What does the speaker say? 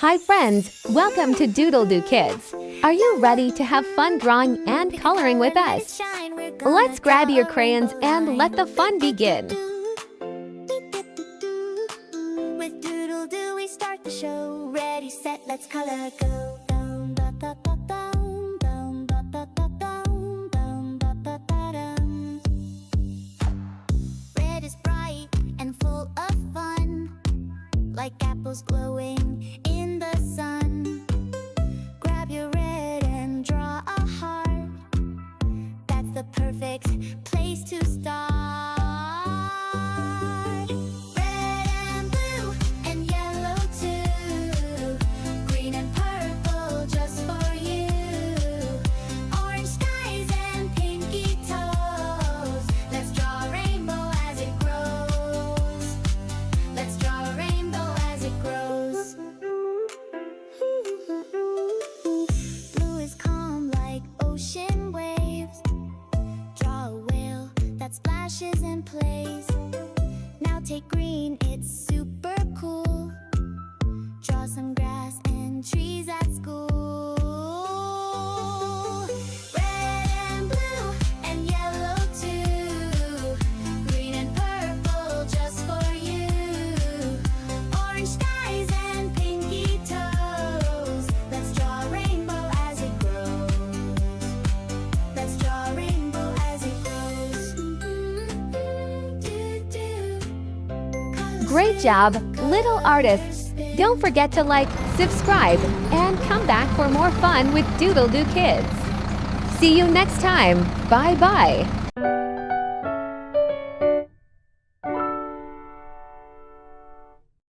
Hi friends, welcome to DoodleDoo Kids. Are you ready to have fun drawing and coloring with us? Let's grab your crayons and let the fun begin. With DoodleDoo we start the show. Ready, set, let's color, go. Red is bright and full of fun, like apples glowing in the sun. Grab your red and draw a heart. That's the perfect place to start. Red and blue and yellow too. Green and purple just for you. Orange skies and pinky toes. Let's draw a rainbow as it grows. Let's draw a rainbow as it grows. Blue is calm like ocean waves. Draw a whale that splashes and plays. Now take green, it's super cool. Draw some grass and trees at school. Red and blue and yellow too. Green and purple just for you. Orange skies and pinky toes. Let's draw a rainbow as it grows. Let's draw a rainbow as it grows. Great job, little artists! Don't forget to like, subscribe, and come back for more fun with DoodleDoo Kids. See you next time. Bye-bye.